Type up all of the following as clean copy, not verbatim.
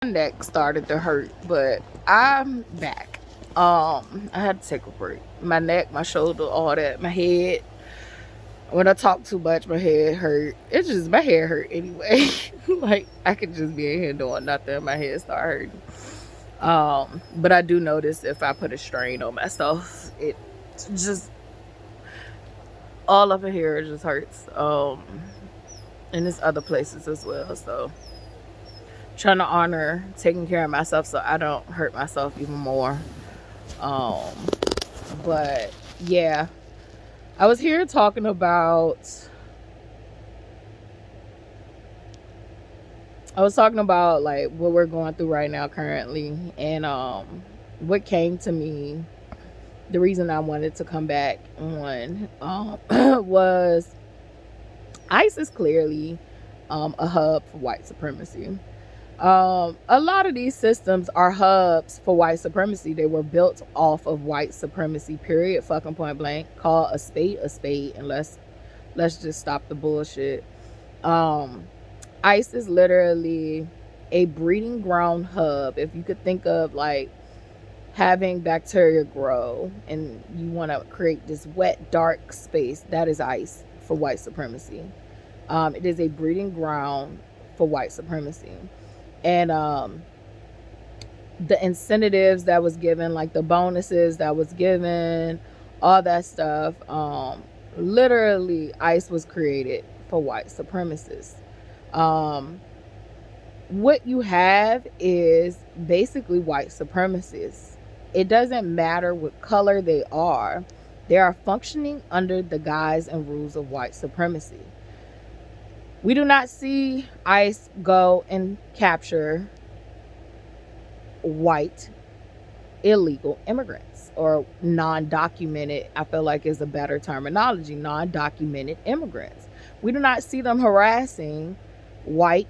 neck started to hurt, but I'm back. I had to take a break. My neck, my shoulder, all that, my head. When I talk too much, my head hurt. It's just my head hurt anyway. Like I could just be in here doing nothing, my head start hurting. But I do notice if I put a strain on myself, it just all up in here just hurts. And there's other places as well. So trying to honor taking care of myself so I don't hurt myself even more. Um, but yeah, I was here talking about. I was talking about like what we're going through right now currently, and what came to me. The reason I wanted to come back on was ICE is clearly a hub for white supremacy. A lot of these systems are hubs for white supremacy. They were built off of white supremacy, period, fucking point blank. Call a spade, and let's just stop the bullshit. ICE is literally a breeding ground hub. If you could think of like having bacteria grow and you want to create this wet, dark space, that is ICE for white supremacy. It is a breeding ground for white supremacy. And the incentives that was given, like the bonuses that was given, all that stuff, literally ICE was created for white supremacists. What you have is basically white supremacists. It doesn't matter what color they are functioning under the guise and rules of white supremacy. We do not see ICE go and capture white illegal immigrants or non-documented, I feel like is a better terminology, non-documented immigrants. We do not see them harassing white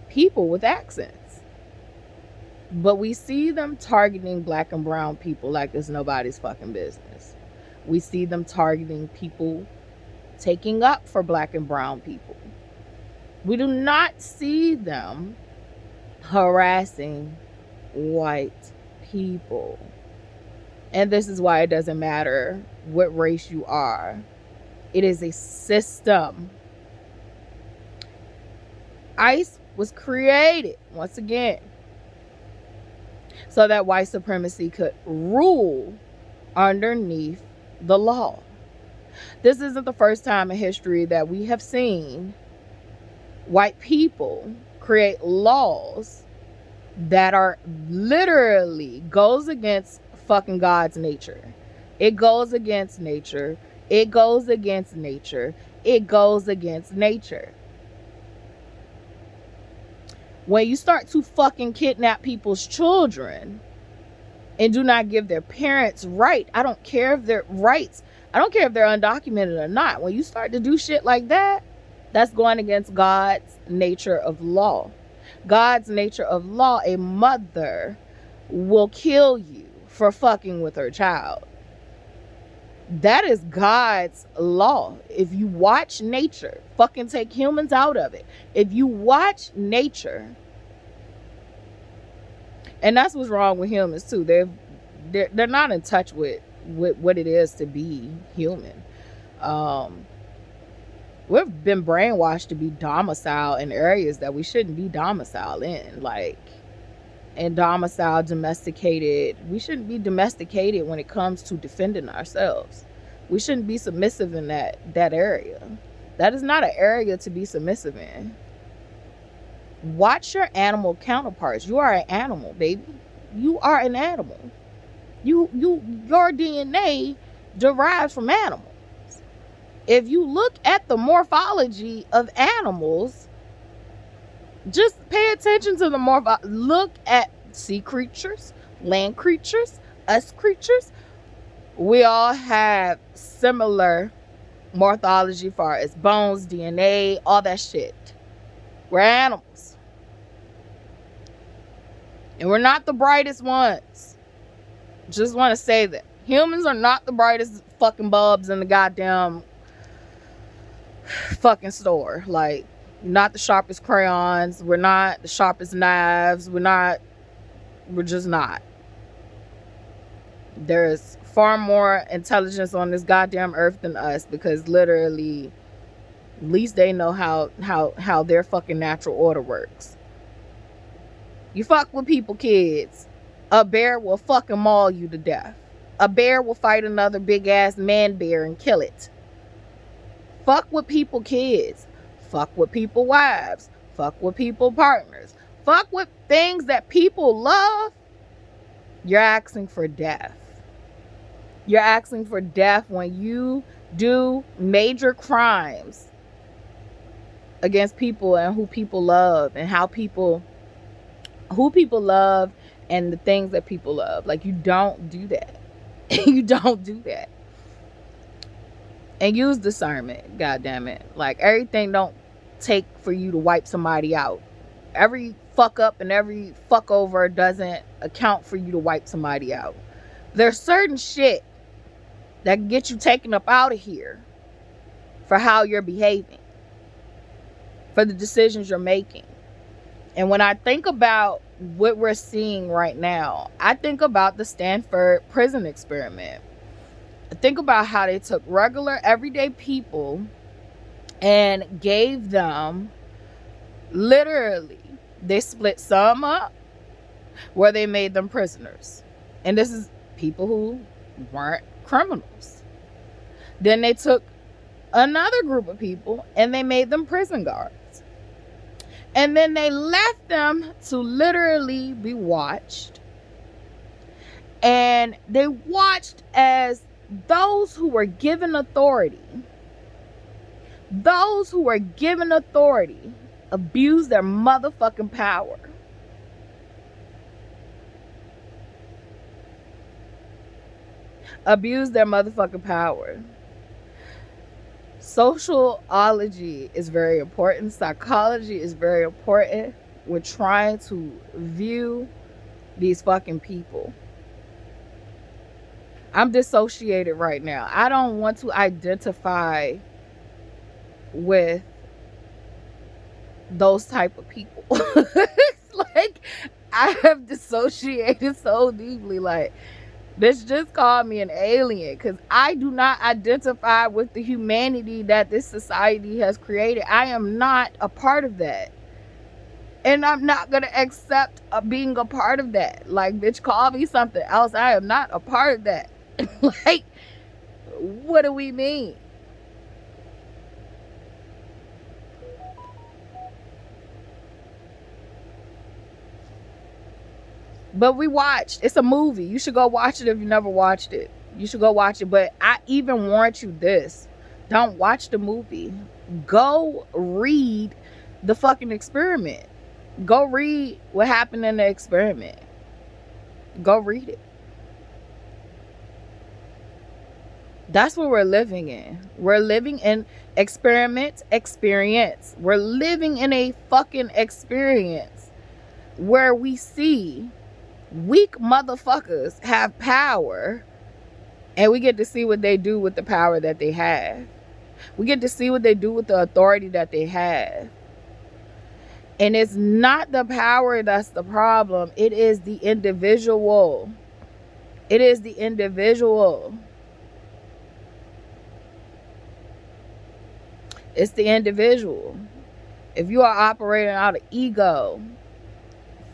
people with accents. But we see them targeting black and brown people like it's nobody's fucking business. We see them targeting people taking up for black and brown people. We do not see them harassing white people. And this is why it doesn't matter what race you are. It is a system. ICE was created, once again, so that white supremacy could rule underneath the law. This isn't the first time in history that we have seen white people create laws that are literally goes against fucking God's nature. It goes against nature. It goes against nature. It goes against nature. When you start to fucking kidnap people's children and do not give their parents right, I don't care if they're rights. I don't care if they're undocumented or not. When you start to do shit like that, that's going against God's nature of law. God's nature of law, a mother will kill you for fucking with her child. That is God's law. If you watch nature, fucking take humans out of it. If you watch nature, and that's what's wrong with humans too. They're not in touch with what it is to be human. We've been brainwashed to be domiciled in areas that we shouldn't be domiciled in, like, and domiciled, domesticated. We shouldn't be domesticated when it comes to defending ourselves. We shouldn't be submissive in that area. That is not an area to be submissive in. Watch your animal counterparts. You are an animal, baby. You are an animal. Your DNA derives from animals. If you look at the morphology of animals, just pay attention to the look at sea creatures, land creatures, us creatures. We all have similar morphology as far as bones, DNA, all that shit. We're animals. And we're not the brightest ones. Just want to say that. Humans are not the brightest fucking bulbs in the goddamn fucking store. Like, not the sharpest crayons. We're not the sharpest knives. We're just not. There's far more intelligence on this goddamn earth than us, because literally, at least they know how their fucking natural order works. You fuck with people, kids, a bear will fucking maul you to death. A bear will fight another big ass man bear and kill it. Fuck with people, kids. Fuck with people, wives. Fuck with people, partners. Fuck with things that people love. You're asking for death. You're asking for death when you do major crimes against people and who people love, and who people love and the things that people love. Like, you don't do that. You don't do that. And use discernment, goddamn it. Like, everything don't take for you to wipe somebody out. Every fuck up and every fuck over doesn't account for you to wipe somebody out. There's certain shit that can get you taken up out of here for how you're behaving, for the decisions you're making. And when I think about what we're seeing right now, I think about the Stanford prison experiment. I think about how they took regular, everyday people and gave them, literally, they split some up where they made them prisoners. And this is people who weren't criminals. Then they took another group of people and they made them prison guards. And then they left them to literally be watched. And they watched as those who were given authority abused their motherfucking power. Abused their motherfucking power. Sociology is very important. Psychology is very important. We're trying to view these fucking people. I'm dissociated right now. I don't want to identify with those type of people. It's like, I have dissociated so deeply. Like, this just called me an alien, because I do not identify with the humanity that this society has created. I am not a part of that. And I'm not going to accept being a part of that. Like, bitch, call me something else. I am not a part of that. Like, what do we mean? But we watched. It's a movie. You should go watch it if you never watched it. You should go watch it. But I even warrant you this. Don't watch the movie. Go read the fucking experiment. Go read what happened in the experiment. Go read it. That's what we're living in. We're living in experience. We're living in a fucking experience where we see weak motherfuckers have power, and we get to see what they do with the power that they have. We get to see what they do with the authority that they have. And it's not the power that's the problem. It is the individual. It is the individual. It's the individual. If you are operating out of ego,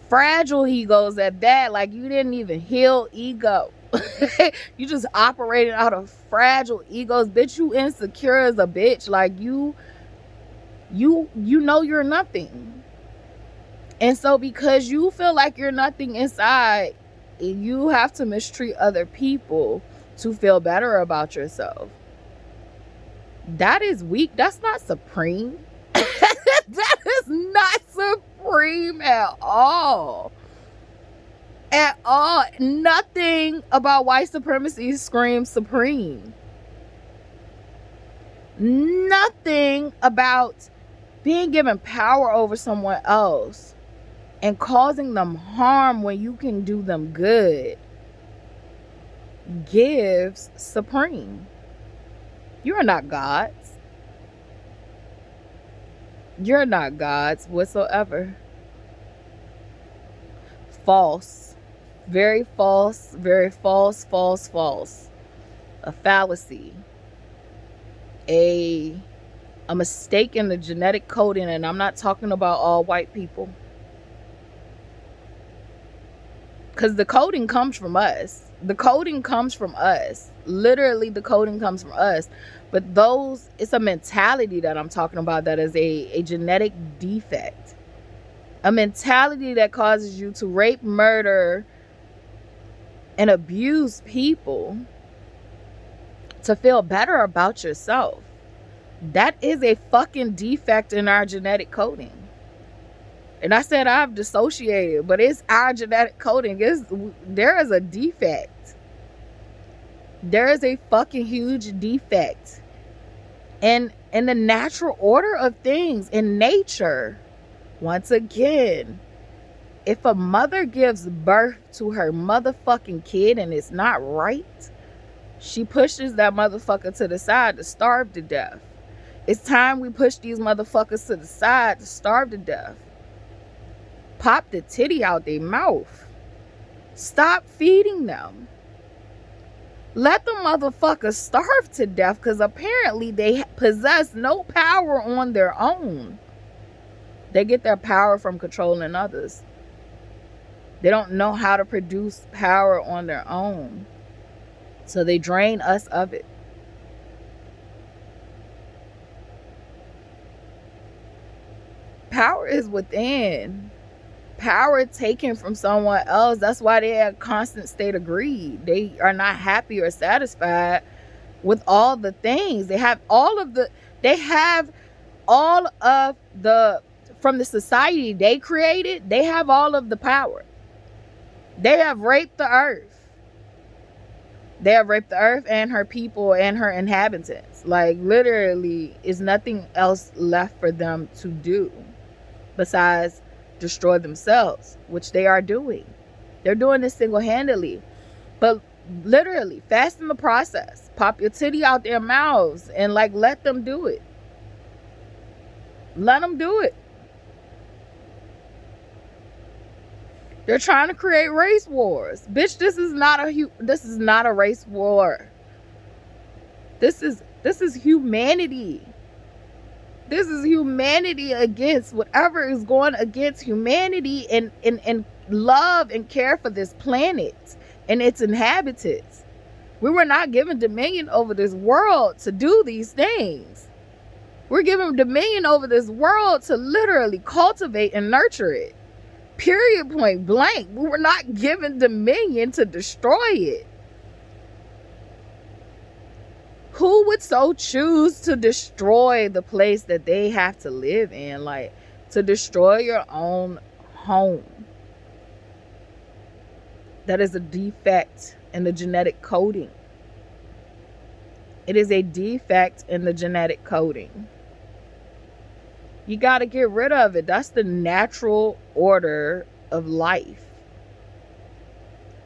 fragile egos at that, like you didn't even heal ego. You just operating out of fragile egos, bitch. You insecure as a bitch. Like you know you're nothing. And so because you feel like you're nothing inside, you have to mistreat other people to feel better about yourself. That is weak. That's not supreme. That is not supreme at all. At all. Nothing about white supremacy screams supreme. Nothing about being given power over someone else and causing them harm when you can do them good gives supreme. You are not gods. You're not gods whatsoever. False. Very false, very false, false, false. A fallacy. A mistake in the genetic coding, and I'm not talking about all white people. Because the coding comes from us. The coding comes from us. Literally, the coding comes from us. But it's a mentality that I'm talking about that is a genetic defect. A mentality that causes you to rape, murder, and abuse people to feel better about yourself. That is a fucking defect in our genetic coding. And I said I've dissociated, but it's our genetic coding. There is a defect. There is a fucking huge defect. And in the natural order of things, in nature, once again, if a mother gives birth to her motherfucking kid and it's not right, she pushes that motherfucker to the side to starve to death. It's time we push these motherfuckers to the side to starve to death. Pop the titty out their mouth. Stop feeding them. Let the motherfuckers starve to death, because apparently they possess no power on their own. They get their power from controlling others. They don't know how to produce power on their own. So they drain us of it. Power is within. Power taken from someone else. That's why they're in a constant state of greed. They are not happy or satisfied with all the things. They have all of the from the society they created, they have all of the power. They have raped the earth. They have raped the earth and her people and her inhabitants. Like, literally, is nothing else left for them to do besides destroy themselves, which they are doing. They're doing this single-handedly. But literally, fasten the process. Pop your titty out their mouths and, like, let them do it. Let them do it. They're trying to create race wars. Bitch, this is not a race war. This is humanity. This is humanity against whatever is going against humanity and love and care for this planet and its inhabitants. We were not given dominion over this world to do these things. We're given dominion over this world to literally cultivate and nurture it. Period, point blank. We were not given dominion to destroy it. Who would so choose to destroy the place that they have to live in? Like, to destroy your own home. That is a defect in the genetic coding. It is a defect in the genetic coding. You got to get rid of it. That's the natural order of life.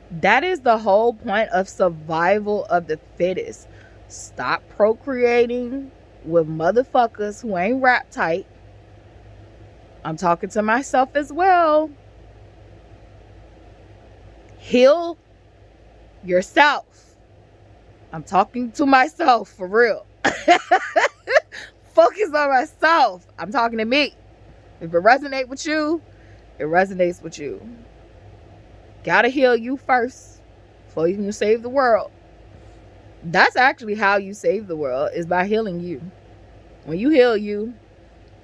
That is the whole point of survival of the fittest. Stop procreating with motherfuckers who ain't rap tight. I'm talking to myself as well. Heal yourself. I'm talking to myself for real. Focus on myself. I'm talking to me. If it resonates with you, it resonates with you. Gotta heal you first before you can save the world. That's actually how you save the world, is by healing you. When you heal you,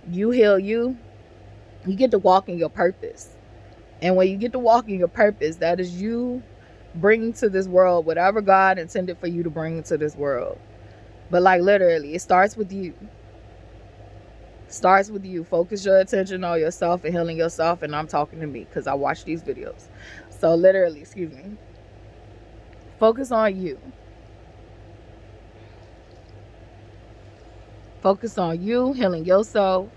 you get to walk in your purpose. And when you get to walk in your purpose, that is you bringing to this world whatever God intended for you to bring into this world. But like, literally, it starts with you. Starts with you. Focus your attention on yourself and healing yourself. And I'm talking to me because I watch these videos. So literally, focus on you. Focus on you, healing yourself.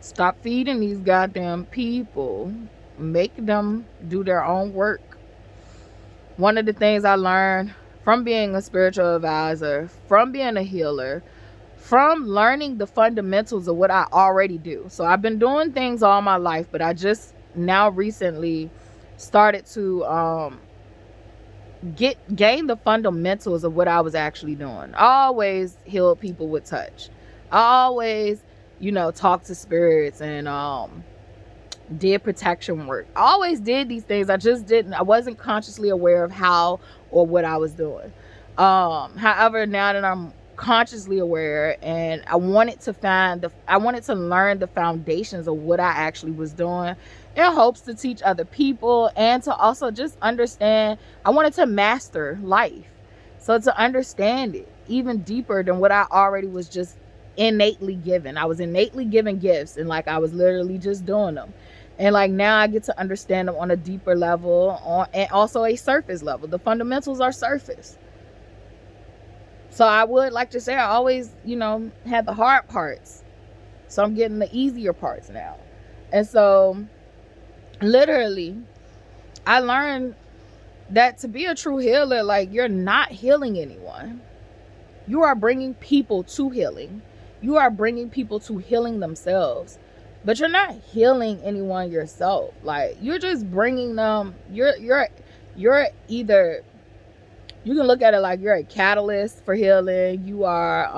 Stop feeding these goddamn people. Make them do their own work. One of the things I learned from being a spiritual advisor, from being a healer, from learning the fundamentals of what I already do. So I've been doing things all my life, but I just now recently started to gain the fundamentals of what I was actually doing. I always healed people with touch. I always, talked to spirits and did protection work. I always did these things. I wasn't consciously aware of how or what I was doing. However, now that I'm consciously aware, and I wanted to learn the foundations of what I actually was doing in hopes to teach other people, and to also just understand. I wanted to master life, so to understand it even deeper than what I already was just innately given. I was innately given gifts, and like I was literally just doing them. And like now I get to understand them on a deeper level, and also a surface level. The fundamentals are surface. So I would like to say I always, had the hard parts. So I'm getting the easier parts now. And so literally, I learned that to be a true healer, like, you're not healing anyone. You are bringing people to healing. You are bringing people to healing themselves. But you're not healing anyone yourself. Like, you're just bringing them. You're either, you can look at it like you're a catalyst for healing. You are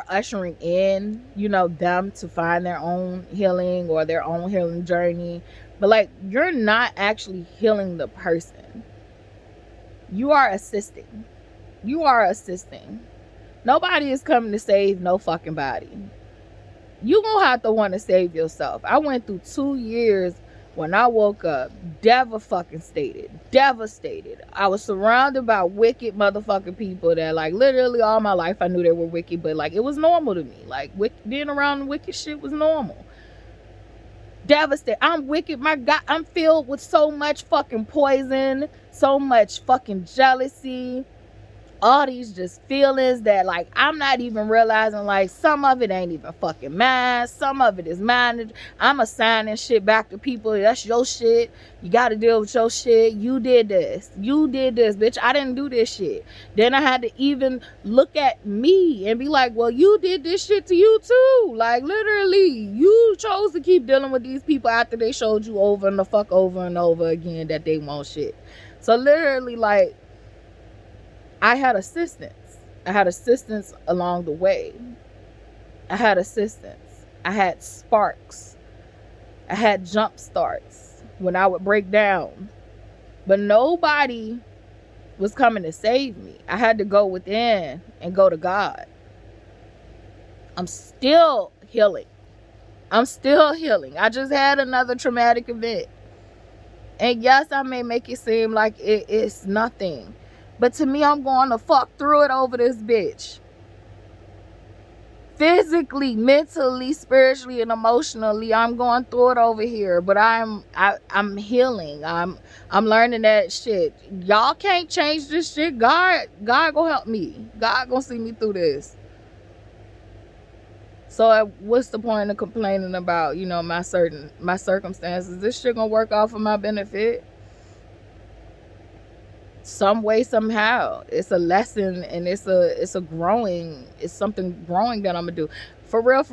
ushering in, them to find their own healing or their own healing journey. But like, you're not actually healing the person. You are assisting. Nobody is coming to save no fucking body. You gonna have to want to save yourself. I went through 2 years when I woke up devastated. I was surrounded by wicked motherfucking people that, like, literally all my life I knew they were wicked, but like, it was normal to me. Like, being around wicked shit was normal. Devastated. I'm wicked. My God, I'm filled with so much fucking poison, so much fucking jealousy, all these just feelings that, like, I'm not even realizing. Like, some of it ain't even fucking mine. Some of it is mine. I'm assigning shit back to people. That's your shit. You got to deal with your shit. You did this, bitch. I didn't do this shit. Then I had to even look at me and be like, well, you did this shit to you too. Like, literally, you chose to keep dealing with these people after they showed you over and over again that they want shit. So literally, like, I had assistance along the way. I had sparks. I had jump starts when I would break down. But nobody was coming to save me. I had to go within and go to God. I'm still healing. I just had another traumatic event. And yes, I may make it seem like it's nothing. But to me, I'm going to fuck through it over this bitch. Physically, mentally, spiritually, and emotionally, I'm going through it over here. But I'm healing. I'm learning that shit. Y'all can't change this shit. God gonna help me. God gonna see me through this. So what's the point of complaining about, my circumstances? This shit gonna work out for my benefit. Some way, somehow. It's a lesson, and it's something growing that I'm gonna do. For real,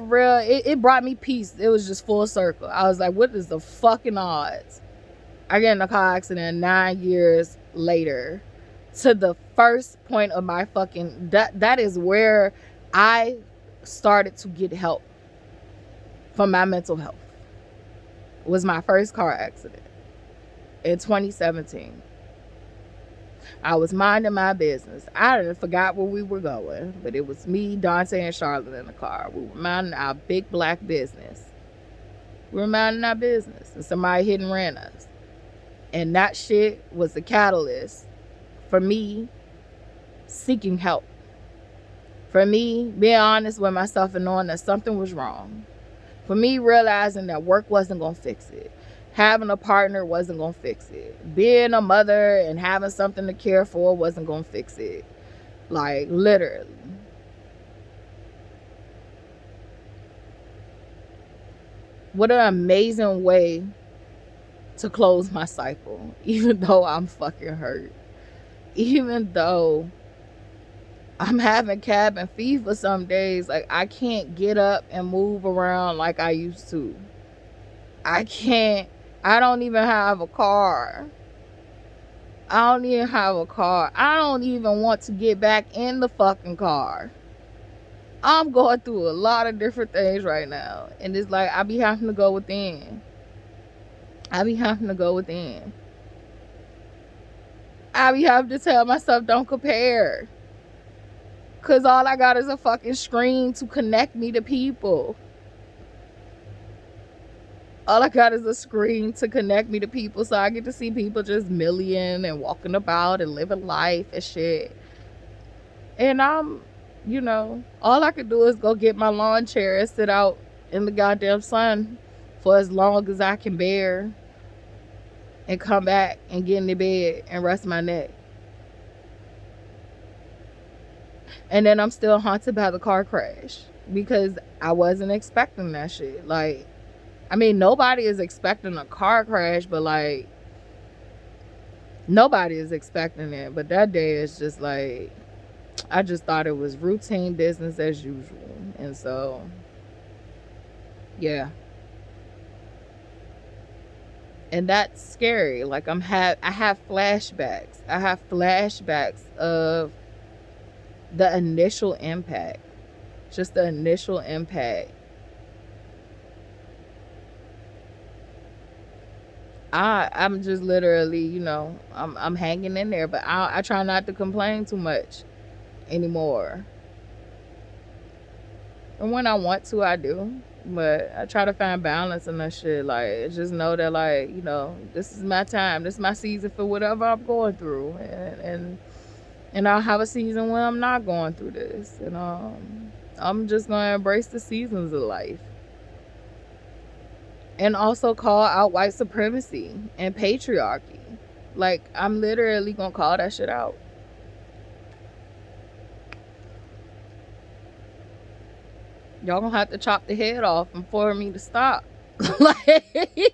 it brought me peace. It was just full circle. I was like, what is the fucking odds? I get in a car accident 9 years later to the first point of my fucking, that is where I started to get help for my mental health. It was my first car accident in 2017. I was minding my business. I forgot where we were going, but it was me, Dante, and Charlotte in the car. We were minding our big black business. And somebody hit and ran us. And that shit was the catalyst for me seeking help. For me being honest with myself and knowing that something was wrong. For me realizing that work wasn't going to fix it. Having a partner wasn't going to fix it. Being a mother and having something to care for wasn't going to fix it. Like, literally. What an amazing way to close my cycle. Even though I'm fucking hurt. Even though I'm having cabin fever some days. Like, I can't get up and move around like I used to. I can't. I don't even have a car. I don't even have a car. I don't even want to get back in the fucking car. I'm going through a lot of different things right now. And it's like, I be having to go within. I be having to go within. I be having to tell myself, don't compare. Because all I got is a fucking screen to connect me to people. All I got is a screen to connect me to people. So I get to see people just milling and walking about and living life and shit. And all I could do is go get my lawn chair and sit out in the goddamn sun for as long as I can bear. And come back and get in the bed and rest my neck. And then I'm still haunted by the car crash. Because I wasn't expecting that shit. Like, I mean, nobody is expecting a car crash, but like, nobody is expecting it. But that day is just like, I just thought it was routine business as usual. And so, yeah. And that's scary. Like, I have flashbacks. I have flashbacks of the initial impact. Just the initial impact. I'm just literally, I'm hanging in there, but I try not to complain too much anymore. And when I want to, I do. But I try to find balance in that shit. Like, just know that, like, this is my time. This is my season for whatever I'm going through. And I'll have a season when I'm not going through this. And I'm just going to embrace the seasons of life. And also call out white supremacy and patriarchy. Like, I'm literally going to call that shit out. Y'all gonna have to chop the head off and for me to stop. Like,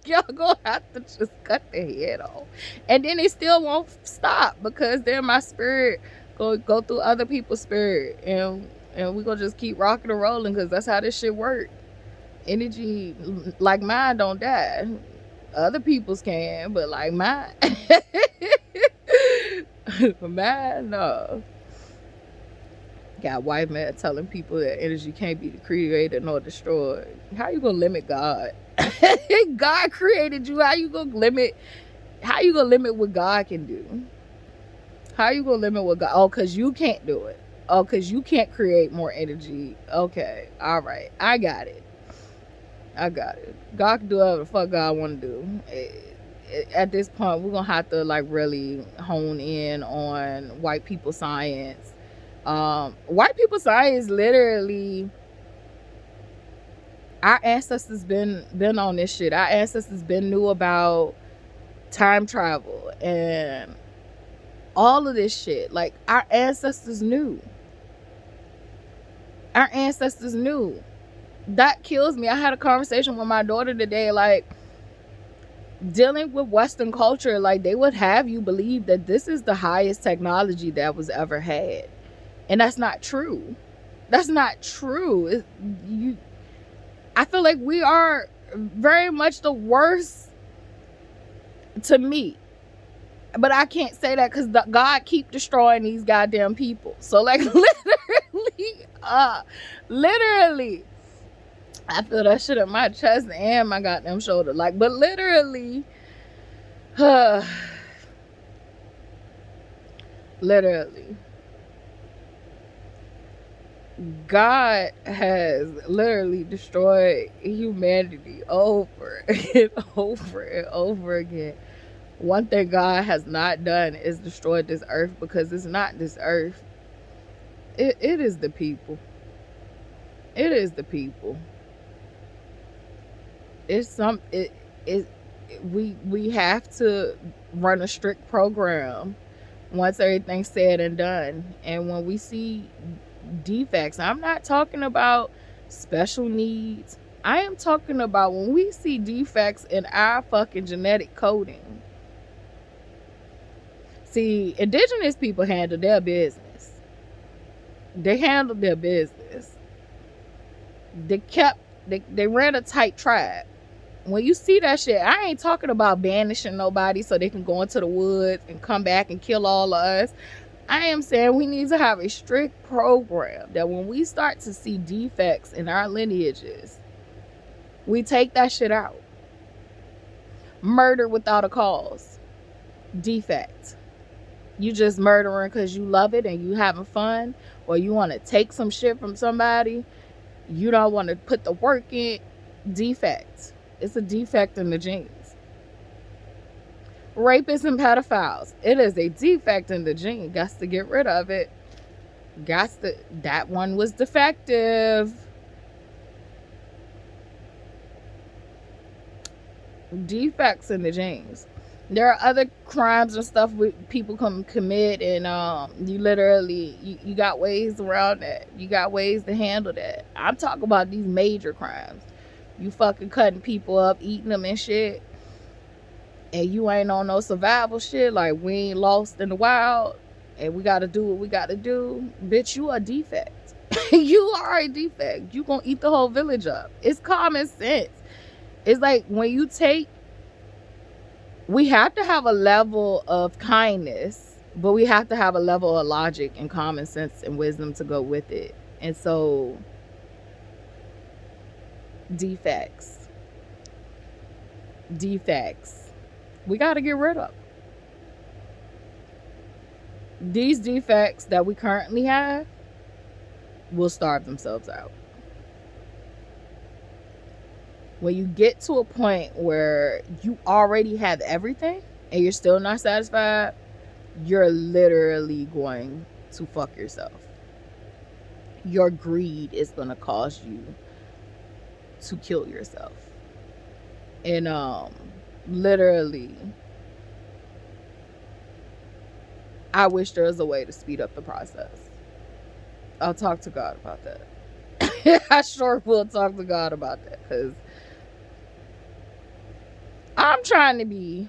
y'all gonna have to just cut the head off. And then it still won't stop because then my spirit go through other people's spirit. And we gonna just keep rocking and rolling because that's how this shit work. Energy, like mine, don't die. Other people's can, but like mine. Mine, no. Got white man telling people that energy can't be created nor destroyed. How you gonna limit God? God created you. How you gonna limit what God can do? How you gonna limit what God? Oh, because you can't do it. Oh, because you can't create more energy. Okay, all right, I got it. God can do whatever the fuck God want to do. At this point, we're gonna have to like really hone in on white people science. White people science, literally, our ancestors been on this shit. Our ancestors been knew about time travel and all of this shit. Like, our ancestors knew. That kills me. I had a conversation with my daughter today, like, dealing with Western culture, like, they would have you believe that this is the highest technology that was ever had. And that's not true. That's not true. I feel like we are very much the worst to me. But I can't say that because God keep destroying these goddamn people. So, like, literally, I feel that shit in my chest and my goddamn shoulder. Like, but literally, literally. God has literally destroyed humanity over and over and over again. One thing God has not done is destroy this earth, because it's not this earth. It is the people. It is the people. We have to run a strict program once everything's said and done. And when we see defects, I'm not talking about special needs. I am talking about when we see defects in our fucking genetic coding. See, indigenous people handle their business. They handled their business. They kept they ran a tight tribe. When you see that shit, I ain't talking about banishing nobody so they can go into the woods and come back and kill all of us. I am saying we need to have a strict program that when we start to see defects in our lineages, we take that shit out. Murder without a cause. Defect. You just murdering because you love it and you having fun, or you want to take some shit from somebody. You don't want to put the work in. Defect. It's a defect in the genes. Rapists and pedophiles. It is a defect in the gene. Got to get rid of it. That one was defective. Defects in the genes. There are other crimes and stuff people can commit, and you got ways around that. You got ways to handle that. I'm talking about these major crimes. You fucking cutting people up, eating them and shit, and you ain't on no survival shit. Like, we ain't lost in the wild, and we gotta do what we gotta do. Bitch, you a defect. You are a defect. You gonna eat the whole village up. It's common sense. It's like when you take, we have to have a level of kindness, but we have to have a level of logic and common sense and wisdom to go with it. And so, defects, we got to get rid of. These defects that we currently have will starve themselves out. When you get to a point where you already have everything and you're still not satisfied, you're literally going to fuck yourself. Your greed is going to cause you to kill yourself. And literally, I wish there was a way to speed up the process. I'll talk to God about that. I sure will talk to God about that, because I'm trying to be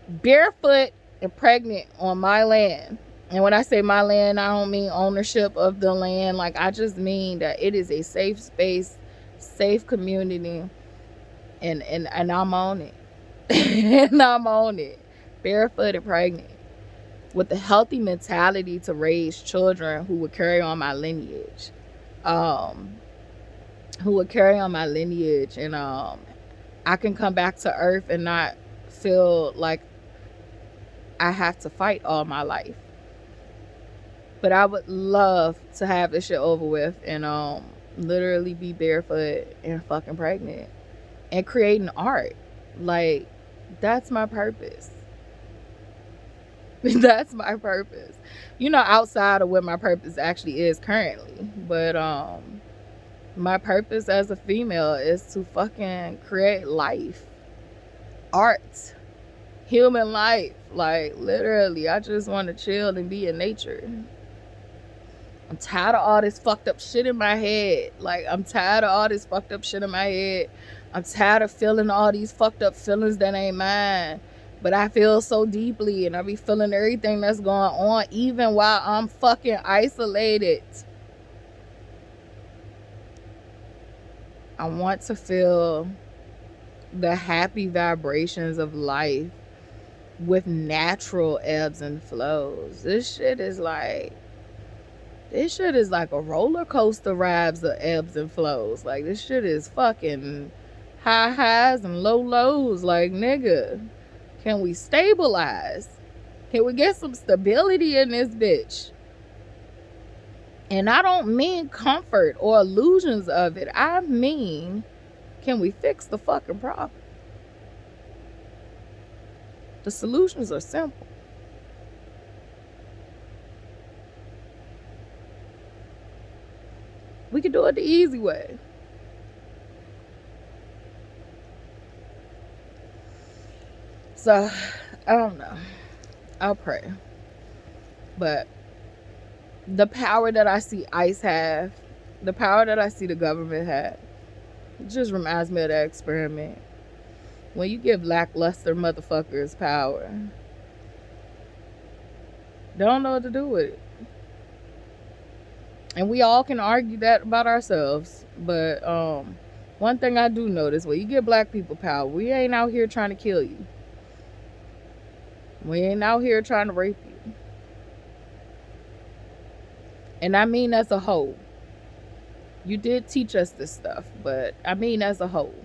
barefoot and pregnant on my land. And when I say my land, I don't mean ownership of the land. Like, I just mean that it is a safe space, safe community, and I'm on it. And I'm on it. Barefoot and pregnant. With a healthy mentality to raise children who would carry on my lineage. And I can come back to earth and not feel like I have to fight all my life. But I would love to have this shit over with and literally be barefoot and fucking pregnant and creating art. Like, that's my purpose. That's my purpose. You know, outside of what my purpose actually is currently. But my purpose as a female is to fucking create life. Art. Human life. Like, literally, I just want to chill and be in nature. I'm tired of all this fucked up shit in my head. Like, I'm tired of all this fucked up shit in my head. I'm tired of feeling all these fucked up feelings that ain't mine. But I feel so deeply, and I be feeling everything that's going on, even while I'm fucking isolated. I want to feel the happy vibrations of life with natural ebbs and flows. This shit is like a roller coaster rides of ebbs and flows. Like, this shit is fucking high highs and low lows. Like, nigga, can we stabilize? Can we get some stability in this bitch? And I don't mean comfort or illusions of it. I mean, can we fix the fucking problem? The solutions are simple. We can do it the easy way. So, I don't know. I'll pray. But the power that I see ICE have, the power that I see the government have, it just reminds me of that experiment. When you give lackluster motherfuckers power, they don't know what to do with it. And we all can argue that about ourselves. But one thing I do notice, when you give black people power, we ain't out here trying to kill you. We ain't out here trying to rape you. And I mean as a whole. You did teach us this stuff, but I mean as a whole.